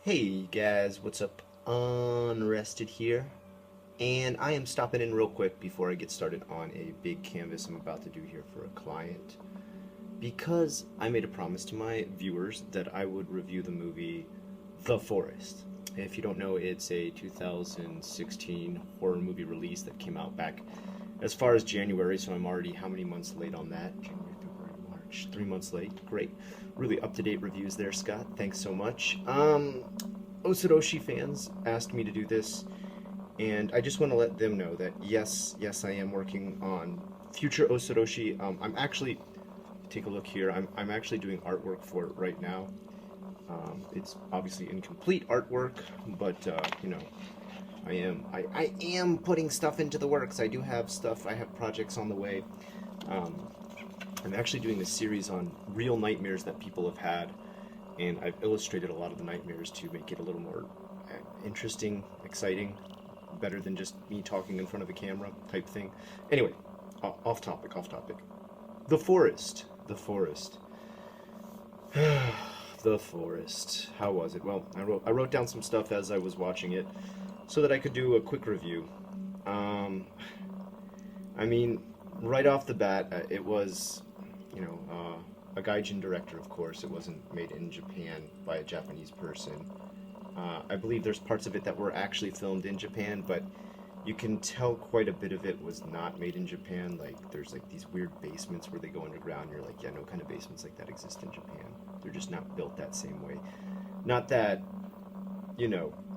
Hey guys, what's up? Unrested here, and I am stopping in real quick before I get started on a big canvas I'm about to do here for a client because I made a promise to my viewers that I would review the movie The Forest. If you don't know, it's a 2016 horror movie release that came out back as far as January, so I'm already how many months late on that? January, February, March, 3 months late. Great. Really up-to-date reviews there, Scott. Thanks so much. Osadoshi fans asked me to do this, and I just want to let them know that yes, I am working on future Osadoshi. I'm actually, take a look here, I'm actually doing artwork for it right now. It's obviously incomplete artwork, but I am putting stuff into the works. I do have stuff, I have projects on the way. I'm actually doing a series on real nightmares that people have had, and I've illustrated a lot of the nightmares to make it a little more interesting, exciting, better than just me talking in front of a camera type thing. Anyway, off topic. The Forest. The Forest. The Forest. How was it? Well, I wrote down some stuff as I was watching it so that I could do a quick review. I mean, right off the bat, it was, a gaijin director, of course. It wasn't made in Japan by a Japanese person. I believe there's parts of it that were actually filmed in Japan, but you can tell quite a bit of it was not made in Japan. Like, there's like these weird basements where they go underground. You're like, yeah, no kind of basements like that exist in Japan. They're just not built that same way. Not that,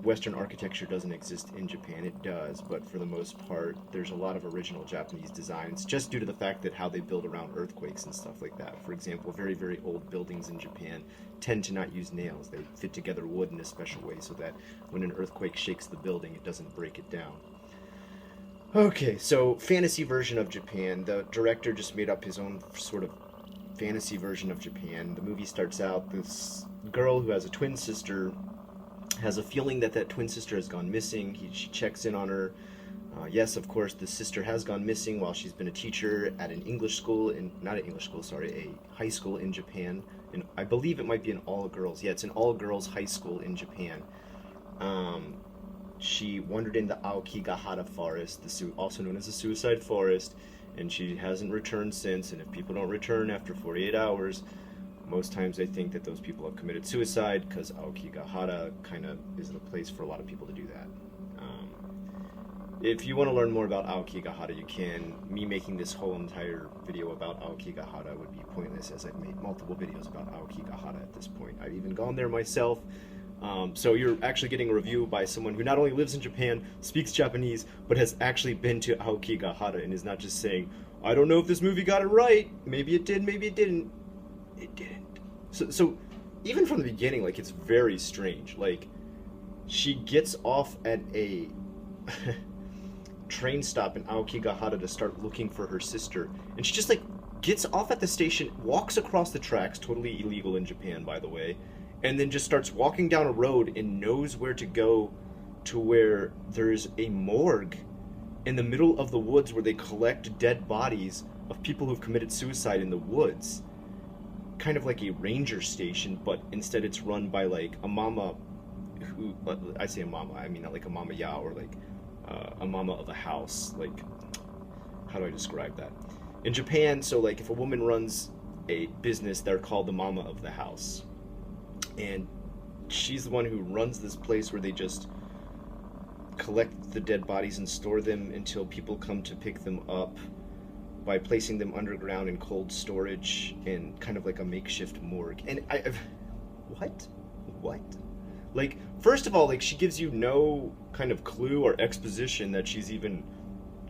Western architecture doesn't exist in Japan. It does, but for the most part, there's a lot of original Japanese designs just due to the fact that how they build around earthquakes and stuff like that. For example, very, very old buildings in Japan tend to not use nails. They fit together wood in a special way so that when an earthquake shakes the building, it doesn't break it down. Okay, so fantasy version of Japan. The director just made up his own sort of fantasy version of Japan. The movie starts out, this girl who has a twin sister has a feeling that that twin sister has gone missing. She checks in on her. Yes, of course, the sister has gone missing while she's been a teacher at an English school, not an English school, sorry, a high school in Japan. And I believe it might be an all-girls. Yeah, it's an all-girls high school in Japan. She wandered into Aokigahara Forest, also known as the Suicide Forest, and she hasn't returned since. And if people don't return after 48 hours, most times I think that those people have committed suicide because Aokigahara kind of is the place for a lot of people to do that. If you want to learn more about Aokigahara, you can. Me making this whole entire video about Aokigahara would be pointless, as I've made multiple videos about Aokigahara at this point. I've even gone there myself. So you're actually getting a review by someone who not only lives in Japan, speaks Japanese, but has actually been to Aokigahara and is not just saying, I don't know if this movie got it right. Maybe it did, maybe it didn't. It didn't. So even from the beginning, like, it's very strange. Like, she gets off at a train stop in Aokigahara to start looking for her sister, and she just, like, gets off at the station, walks across the tracks, totally illegal in Japan, by the way, and then just starts walking down a road and knows where to go to where there's a morgue in the middle of the woods where they collect dead bodies of people who've committed suicide in the woods. Kind of like a ranger station, but instead it's run by like a mama who, I say a mama, I mean not like a mama ya or like a mama of a house. Like, how do I describe that? In Japan, so like if a woman runs a business, they're called the mama of the house. And she's the one who runs this place where they just collect the dead bodies and store them until people come to pick them up by placing them underground in cold storage in kind of like a makeshift morgue. And what? Like, first of all, like, she gives you no kind of clue or exposition that she's even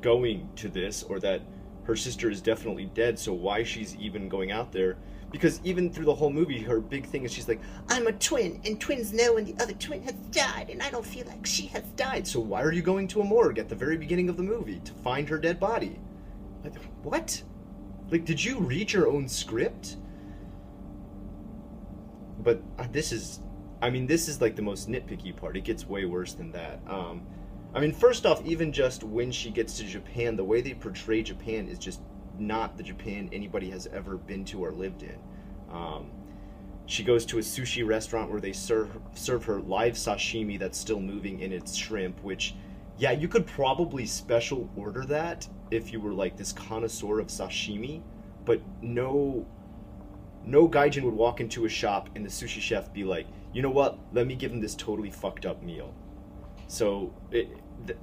going to this or that her sister is definitely dead, so why she's even going out there. Because even through the whole movie, her big thing is she's like, I'm a twin, and twins know when the other twin has died, and I don't feel like she has died. So why are you going to a morgue at the very beginning of the movie? To find her dead body? Like, what? Like, did you read your own script? But this is like the most nitpicky part. It gets way worse than that. First off, even just when she gets to Japan, the way they portray Japan is just not the Japan anybody has ever been to or lived in. She goes to a sushi restaurant where they serve her live sashimi that's still moving in its shrimp, which, yeah, you could probably special order that if you were like this connoisseur of sashimi, but no gaijin would walk into a shop and the sushi chef be like, you know what, let me give him this totally fucked up meal. So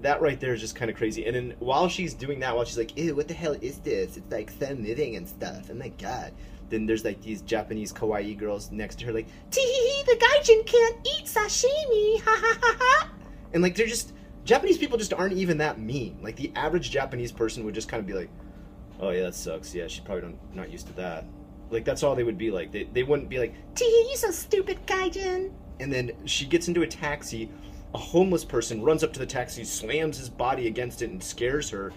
that right there is just kind of crazy. And then while she's doing that, while she's like, ew, what the hell is this? It's like so moving and stuff. Oh my god. Then there's like these Japanese kawaii girls next to her like, tee the gaijin can't eat sashimi, ha ha ha ha. And like they're just, Japanese people just aren't even that mean. Like the average Japanese person would just kind of be like, oh yeah, that sucks. Yeah, she's probably not used to that. Like that's all they would be like. They wouldn't be like, tee you so stupid gaijin. And then she gets into a taxi. A homeless person runs up to the taxi, slams his body against it, and scares her.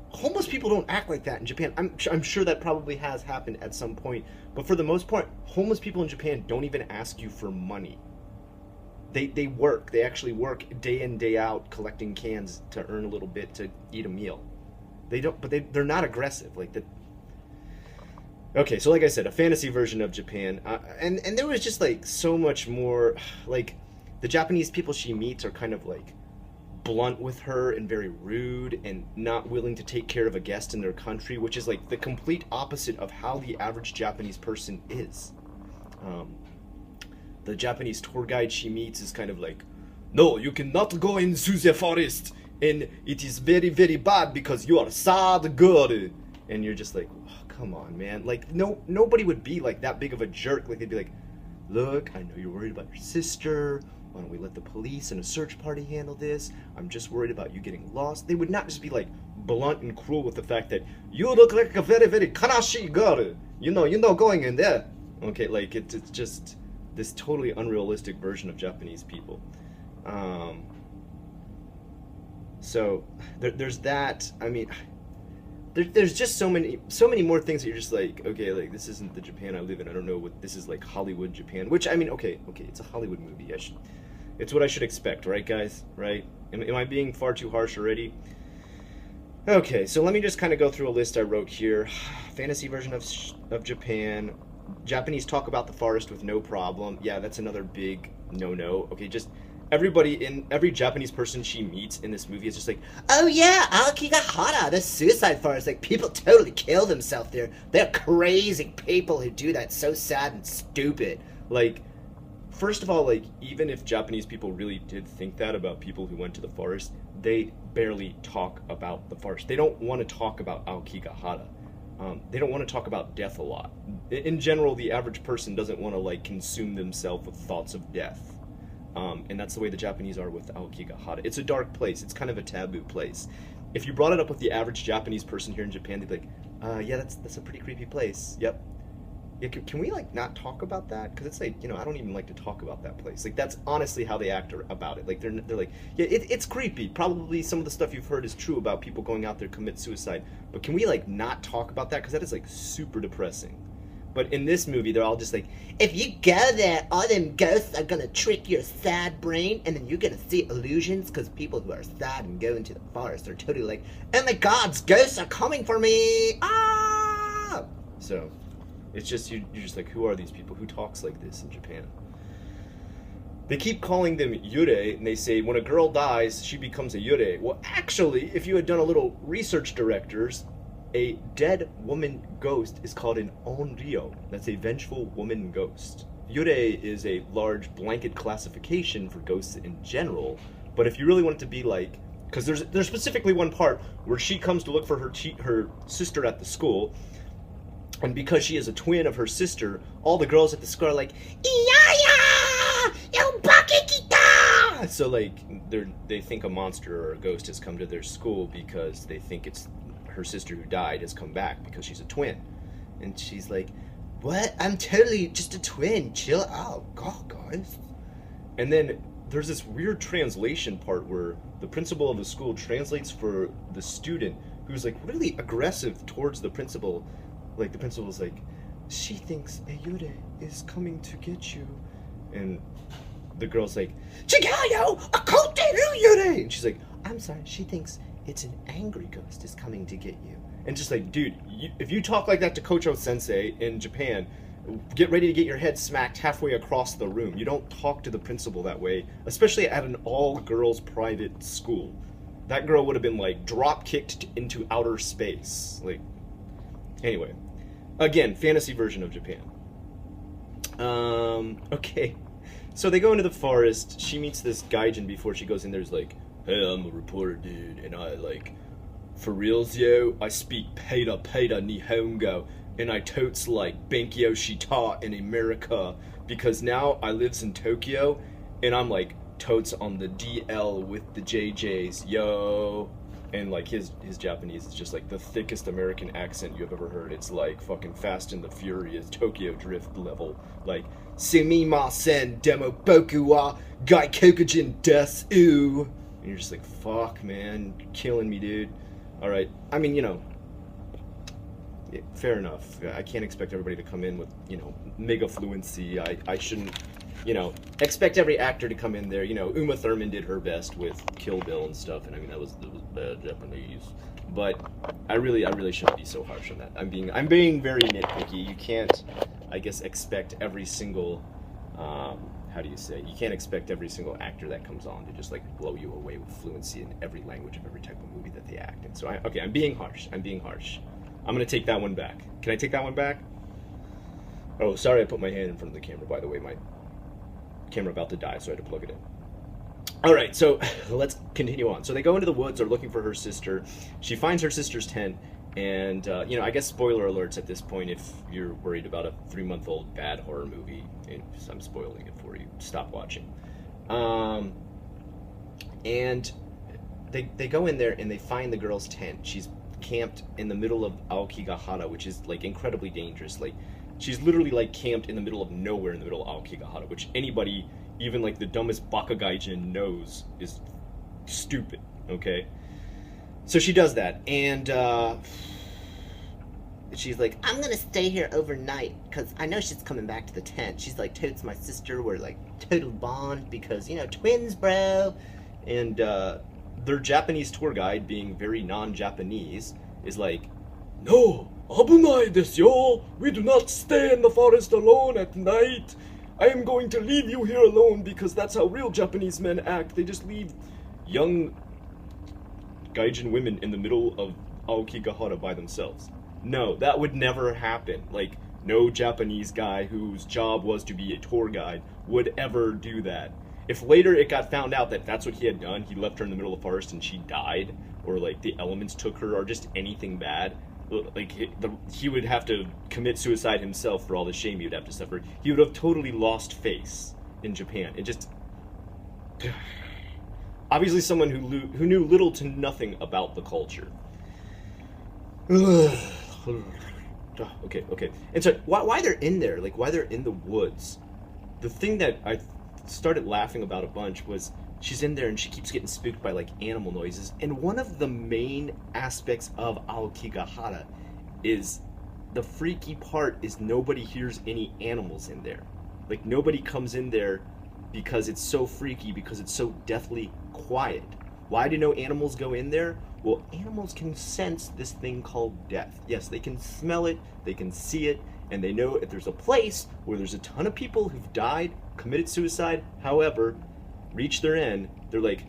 Homeless people don't act like that in Japan. I'm sure that probably has happened at some point, but for the most part, homeless people in Japan don't even ask you for money. They work. They actually work day in, day out, collecting cans to earn a little bit to eat a meal. They don't, but they're not aggressive like that. Okay, so like I said, a fantasy version of Japan, and there was just like so much more. Like the Japanese people she meets are kind of like blunt with her and very rude and not willing to take care of a guest in their country, which is like the complete opposite of how the average Japanese person is. The Japanese tour guide she meets is kind of like, no, you cannot go into the forest, and it is very, very bad because you are sad girl. And you're just like, oh, come on, man. Like, nobody would be like that big of a jerk. Like, they'd be like, look, I know you're worried about your sister. Why don't we let the police and a search party handle this? I'm just worried about you getting lost. They would not just be like blunt and cruel with the fact that you look like a very, very kanashi girl. You know, going in there. Okay, like it's just this totally unrealistic version of Japanese people. So there's that. I mean, there's just so many more things that you're just like, okay, like this isn't the Japan I live in. I don't know what this is, like Hollywood Japan. Which I mean, okay, it's a Hollywood movie. It's what I should expect, right, guys? Right? Am I being far too harsh already? Okay, so let me just kind of go through a list I wrote here. Fantasy version of Japan. Japanese talk about the forest with no problem. Yeah, that's another big no-no. Okay, just every Japanese person she meets in this movie is just like, oh yeah, Aokigahara, the suicide forest. Like, people totally kill themselves there. They're crazy people who do that. So sad and stupid. Like, first of all, like, even if Japanese people really did think that about people who went to the forest, they barely talk about the forest. They don't want to talk about Aokigahara. They don't want to talk about death a lot. In general, the average person doesn't want to, like, consume themselves with thoughts of death. And that's the way the Japanese are with Aokigahara. It's a dark place. It's kind of a taboo place. If you brought it up with the average Japanese person here in Japan, they'd be like, yeah, that's a pretty creepy place. Yep. Yeah, can we, like, not talk about that? Because it's like, I don't even like to talk about that place. Like, that's honestly how they act about it. Like, they're like, yeah, it's creepy. Probably some of the stuff you've heard is true about people going out there to commit suicide. But can we, like, not talk about that? Because that is, like, super depressing. But in this movie, they're all just like, if you go there, all them ghosts are gonna trick your sad brain, and then you're gonna see illusions, because people who are sad and go into the forest are totally like, oh my god, ghosts are coming for me! Ah! So, it's just, you're just like, who are these people? Who talks like this in Japan? They keep calling them yurei, and they say, when a girl dies, she becomes a yurei. Well, actually, if you had done a little research, directors, a dead woman ghost is called an onryo. That's a vengeful woman ghost. Yurei is a large blanket classification for ghosts in general, but if you really want it to be like, because there's specifically one part where she comes to look for her sister at the school, and because she is a twin of her sister, all the girls at the school are like, Iyaya! Yobakekita! So like, they think a monster or a ghost has come to their school because they think it's her sister who died has come back because she's a twin. And she's like, what? I'm totally just a twin. Chill out. God, guys. And then there's this weird translation part where the principal of the school translates for the student who's like really aggressive towards the principal. Like, the principal's like, she thinks a yurei is coming to get you. And the girl's like, Chigayo! Akote yurei! And she's like, I'm sorry, she thinks it's an angry ghost is coming to get you. And just like, dude, if you talk like that to Kocho Sensei in Japan, get ready to get your head smacked halfway across the room. You don't talk to the principal that way, especially at an all-girls private school. That girl would have been, like, drop-kicked into outer space. Like, anyway. Again, fantasy version of Japan. Okay. So they go into the forest. She meets this gaijin before she goes in. There's like, hey, I'm a reporter, dude, and I, like, for reals, yo, I speak Peita Nihongo, and I totes like Benkyo Shita in America, because now I lives in Tokyo, and I'm like totes on the DL with the JJs, yo. And like his Japanese is just like the thickest American accent you've ever heard. It's like fucking Fast and the Furious Tokyo Drift level. Like, sumimasen demo boku wa gaikokujin desu. And you're just like, fuck, man, you're killing me, dude. Alright, I mean, you know, fair enough. I can't expect everybody to come in with, you know, mega fluency. I shouldn't, you know, expect every actor to come in there. You know, Uma Thurman did her best with Kill Bill and stuff, and I mean, that was bad Japanese. But I really shouldn't be so harsh on that. I'm being very nitpicky. You can't, I guess, expect every single, how do you say? You can't expect every single actor that comes on to just like blow you away with fluency in every language of every type of movie that they act in. So I'm being harsh. I'm gonna take that one back. Can I take that one back? Oh, sorry, I put my hand in front of the camera. By the way, my camera about to die, so I had to plug it in. All right, so let's continue on. So they go into the woods. They're looking for her sister. She finds her sister's tent, and you know, I guess spoiler alerts at this point. If you're worried about a 3-month-old bad horror movie, and I'm spoiling it for you, stop watching. And they go in there and they find the girl's tent. She's camped in the middle of Aokigahara, which is like incredibly dangerous. Like, she's literally like camped in the middle of nowhere in the middle of Aokigahara, which anybody, even like the dumbest baka gaijin, knows is stupid. Okay, so she does that, and she's like, I'm gonna stay here overnight because I know she's coming back to the tent. She's like, totes my sister, we're like total bond because, you know, twins, bro. And their Japanese tour guide, being very non-Japanese, is like, no, abunai desu yo. We do not stay in the forest alone at night. I am going to leave you here alone because that's how real Japanese men act. They just leave young gaijin women in the middle of Aokigahara by themselves. No, that would never happen. Like, no Japanese guy whose job was to be a tour guide would ever do that. If later it got found out that that's what he had done, he left her in the middle of the forest and she died, or like the elements took her, or just anything bad, like he would have to commit suicide himself for all the shame he would have to suffer. He would have totally lost face in Japan. It just, obviously someone who knew little to nothing about the culture. Okay. And so why they're in there, like why they're in the woods, the thing that I started laughing about a bunch was she's in there and she keeps getting spooked by like animal noises. And one of the main aspects of Aokigahara is the freaky part is nobody hears any animals in there. Like, nobody comes in there because it's so freaky, because it's so deathly quiet. Why do no animals go in there? Well, animals can sense this thing called death. Yes, they can smell it, they can see it, and they know if there's a place where there's a ton of people who've died, committed suicide, however, reach their end, they're like,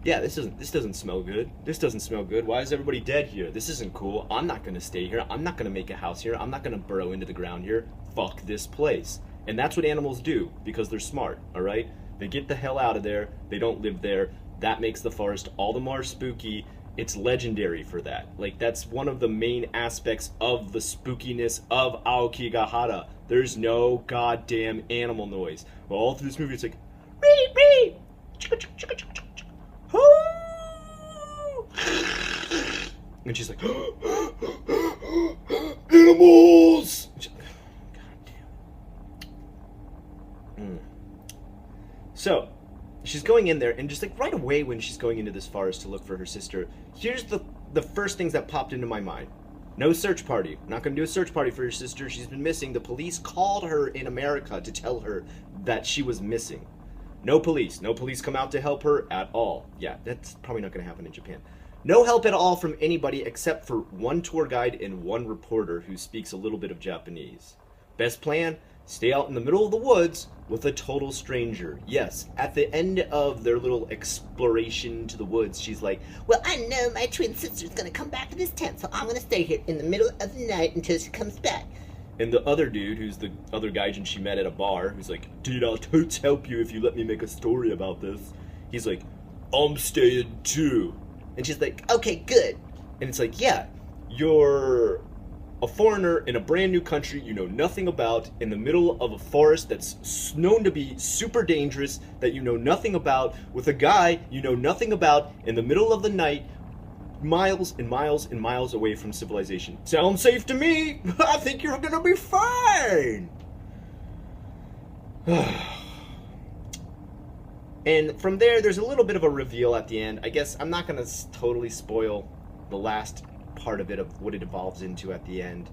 yeah, this doesn't smell good. This doesn't smell good. Why is everybody dead here? This isn't cool. I'm not gonna stay here. I'm not gonna make a house here. I'm not gonna burrow into the ground here. Fuck this place. And that's what animals do, because they're smart, alright? They get the hell out of there. They don't live there. That makes the forest all the more spooky. It's legendary for that. Like, that's one of the main aspects of the spookiness of Aokigahara. There's no goddamn animal noise. Well, all through this movie, it's like, reep, reep, chicka, chicka, chicka, chicka, chicka, hoo. And she's like, animals! So, she's going in there, and just like right away when she's going into this forest to look for her sister, here's the first things that popped into my mind. No search party. Not going to do a search party for your sister. She's been missing. The police called her in America to tell her that she was missing. No police. No police come out to help her at all. Yeah, that's probably not going to happen in Japan. No help at all from anybody except for one tour guide and one reporter who speaks a little bit of Japanese. Best plan? Stay out in the middle of the woods with a total stranger. Yes, at the end of their little exploration to the woods, she's like, well, I know my twin sister's gonna come back to this tent, so I'm gonna stay here in the middle of the night until she comes back. and the other dude, who's the other gaijin she met at a bar, who's like, dude, I'll totes help you if you let me make a story about this. He's like, I'm staying too. And she's like, Okay, good. and it's like, yeah, you're a foreigner in a brand new country you know nothing about, in the middle of a forest that's known to be super dangerous, that you know nothing about, with a guy you know nothing about, in the middle of the night, miles and miles and miles away from civilization. Sounds safe to me. I think you're gonna be fine. And from there's a little bit of a reveal at the end. I guess I'm not gonna totally spoil the last part of it, of what it evolves into at the end.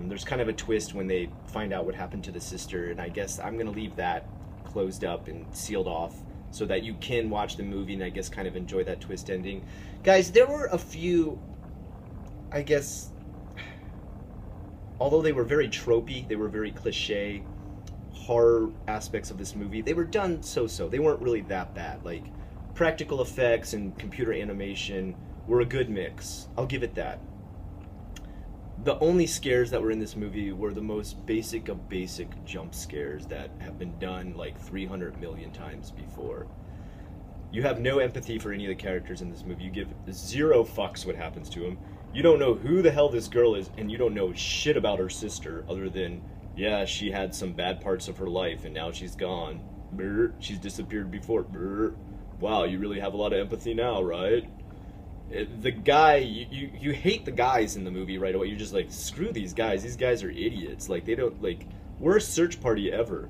There's kind of a twist when they find out what happened to the sister, and I guess I'm gonna leave that closed up and sealed off so that you can watch the movie and I guess kind of enjoy that twist ending. Guys, there were a few, I guess, although they were very tropey, they were very cliche, horror aspects of this movie, they were done so-so. They weren't really that bad. Like, practical effects and computer animation were a good mix. I'll give it that. The only scares that were in this movie were the most basic of basic jump scares that have been done like 300 million times before. You have no empathy for any of the characters in this movie. You give zero fucks what happens to them. You don't know who the hell this girl is, and you don't know shit about her sister other than, yeah, she had some bad parts of her life and now she's gone. Brr, she's disappeared before. Brr. Wow, you really have a lot of empathy now, right? The guy, you hate the guys in the movie right away. You're just like, screw these guys are idiots. Like, they don't, like, worst search party ever.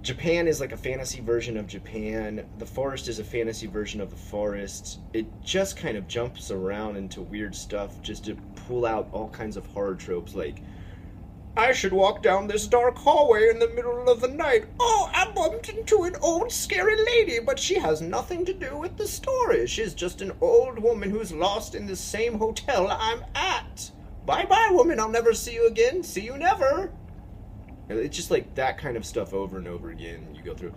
Japan is like a fantasy version of Japan. The forest is a fantasy version of the forest. It just kind of jumps around into weird stuff just to pull out all kinds of horror tropes, like, I should walk down this dark hallway in the middle of the night. Oh, I bumped into an old scary lady, but she has nothing to do with the story. She's just an old woman who's lost in the same hotel I'm at. Bye-bye, woman. I'll never see you again. See you never. It's just like that kind of stuff over and over again. You go through,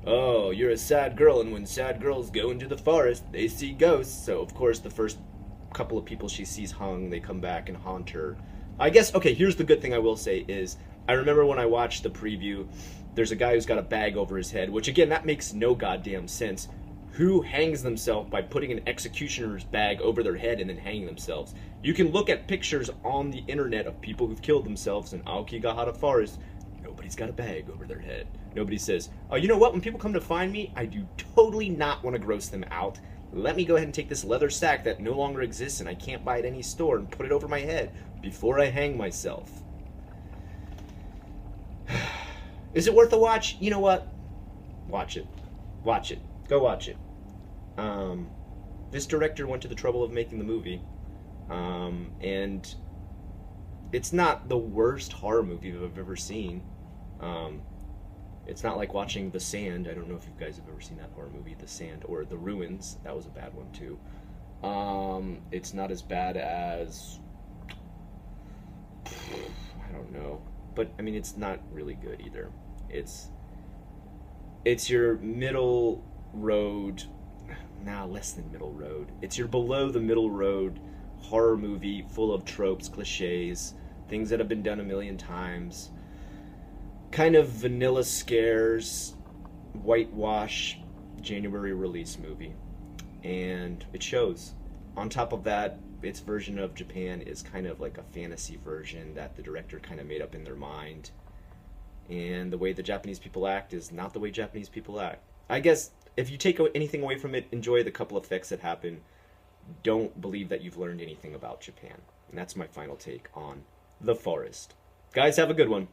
oh, you're a sad girl, and when sad girls go into the forest, they see ghosts. So, of course, the first couple of people she sees hung, they come back and haunt her. I guess, okay, here's the good thing I will say is, I remember when I watched the preview, there's a guy who's got a bag over his head, which again, that makes no goddamn sense. Who hangs themselves by putting an executioner's bag over their head and then hanging themselves? You can look at pictures on the internet of people who've killed themselves in Aokigahara Forest. Nobody's got a bag over their head. Nobody says, oh, you know what, when people come to find me, I do totally not want to gross them out. Let me go ahead and take this leather sack that no longer exists and I can't buy at any store and put it over my head before I hang myself. Is it worth a watch? You know what? Watch it. Watch it. Go watch it. This director went to the trouble of making the movie. And it's not the worst horror movie I've ever seen. It's not like watching The Sand. I don't know if you guys have ever seen that horror movie, The Sand, or The Ruins. That was a bad one too. It's not as bad as, I don't know, but I mean, it's not really good either. It's your middle road, less than middle road. It's your below the middle road horror movie full of tropes, cliches, things that have been done a million times. Kind of vanilla scares, whitewash, January release movie. And it shows. On top of that, its version of Japan is kind of like a fantasy version that the director kind of made up in their mind. And the way the Japanese people act is not the way Japanese people act. I guess if you take anything away from it, enjoy the couple effects that happen. Don't believe that you've learned anything about Japan. And that's my final take on The Forest. Guys, have a good one.